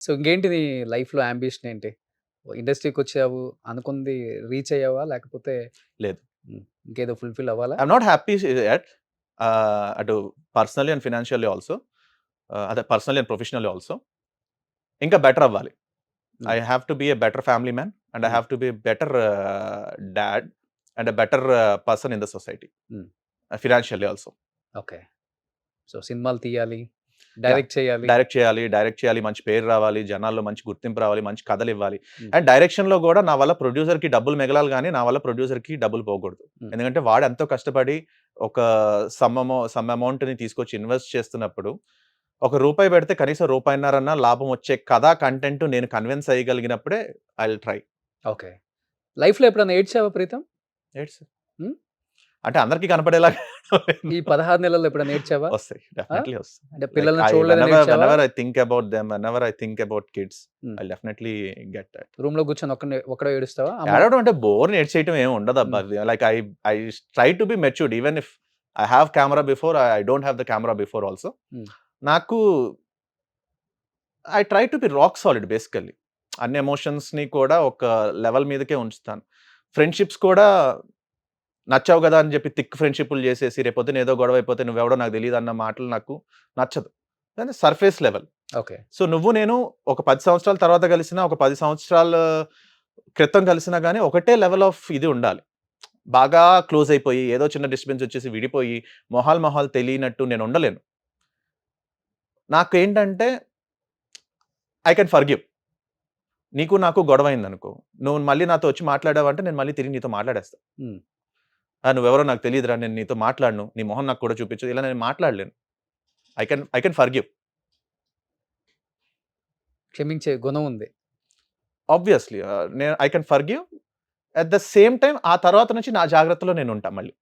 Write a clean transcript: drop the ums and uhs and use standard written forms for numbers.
So, ఇంకేంటి నీ లైఫ్‌లో యాంబిషన్ ఏంటి? ఇండస్ట్రీకొచ్చావు, అనుకుంది రీచ్ అయ్యావా? లేకపోతే లేదు. ఇంకేదో ఫుల్‌ఫిల్ అవ్వాలా? I'm not happy yet. అటు పర్సనల్లీ అండ్ ఫైనాన్షియల్లీ ఆల్సో. అదే పర్సనల్లీ అండ్ ప్రొఫెషనల్లీ ఆల్సో. ఇంకా బెటర్ అవ్వాలి. Hmm. I have to be a better family man and I hmm. Have to be better dad and a better person in the society. Hmm. Financially also. Okay. So, సినిమాలు తీయాలి, yeah! Direct చేయాలి. Direct చేయాలి. మంచి పేరు రావాలి. జనాల్లో మంచి గుర్తింపు రావాలి. మంచి కథలివ్వాలి. హ్మ్. అండ్ డైరెక్షన్‌లో గూడా నా వల్ల ప్రొడ్యూసర్‌కి డబ్బులు మిగలాలి గానీ, నా వల్ల ప్రొడ్యూసర్‌కి డబ్బులు పోకూడదు. హ్మ్. ఎందుకంటే వాడు ఎంతో కష్టపడి ఒక సమ్ అమౌంట్‌ని తీసుకొచ్చి ఇన్వెస్ట్ చేస్తున్నప్పుడు, ఒక రూపాయి పెడితే కనీసం రూపాయన్నరన్నా లాభం వచ్చే కథ, కంటెంట్ నేను కన్విన్స్ అయ్యగలిగినప్పుడే ఐ విల్ ట్రై. ఓకే. లైఫ్‌లో ఎప్పుడైనా ఏడ్చావా ప్రీతం? ఏడ్స్ హ్మ్. అంటే అందరికి కనపడేలాగా ఈ 16 నెలల్లో ఎప్పుడైనా ఏడ్చావా? వస్తాయి. ఆ! డెఫినైట్లీ వస్తాయి. అంటే లైక్ పిల్లల్ని ఐ చూడలేదని వెనెవర్ ఏడ్చావా? Whenever I think about them, whenever I think about kids, hmm. I definitely get that. రూమ్‌లో కూర్చొని ఒక్కడే ఏడుస్తావా? అమ్మ ఏడవడం అంటే బోర్‌ని ఏడ్చేయటం ఏమి ఉండదబ్బా! హ్మ్. Like I try to be matured even if I have camera before, I don't have the camera before also. హ్మ్. నాకు I try to be rock solid basically. అన్ని ఎమోషన్స్‌ని కూడా ఒక లెవెల్ మీదకే ఉంచుతాను. ఫ్రెండ్‌షిప్స్ కూడా నచ్చావు గదా! అని జెప్పి థిక్ ఫ్రెండ్‌షిప్పులు జేసేసి రేపొద్దున ఏదో గొడవ అయిపోతే నువ్వెవడో నాకు తెలీదన్న మాటలు నాకు నచ్చదు. కానీ సర్ఫేస్ లెవెల్. ఓకే. సో, నువ్వు నేను ఒక 10 సంవత్సరాల తర్వాత కలిసినా, ఒక 10 సంవత్సరాల క్రితం కలిసినా గాని ఒకటే లెవెల్ ఆఫ్ ఇది ఉండాలి. బాగా క్లోజ్ అయిపోయి, ఏదో చిన్న డిస్టర్బెన్స్ వచ్చేసి విడిపోయి, మొహాలు తెలియనట్టు నేనుండలేను. నాకేంటంటే ఐ కెన్ ఫర్‌గివ్. నీకు నాకు గొడవయిందనుకో, నువ్వు మళ్ళీ నాతో వచ్చి మాట్లాడావంటే నేను మళ్ళీ తిరిగి నీతో మాట్లాడేస్తా. హ్మ్. నువ్వెవరో నాకు తెలీదురా, నేను నీతో మాట్లాడను. నీ మొహం నాకు కూడా చూపించు. ఇలా నేను మాట్లాడలేను. I can forgive. క్షమించే గుణం ఉంది. Obviously I can forgive. At the same time ఆ తర్వాత నుంచి నా జాగ్రత్తలో నేనుంటా మళ్ళీ.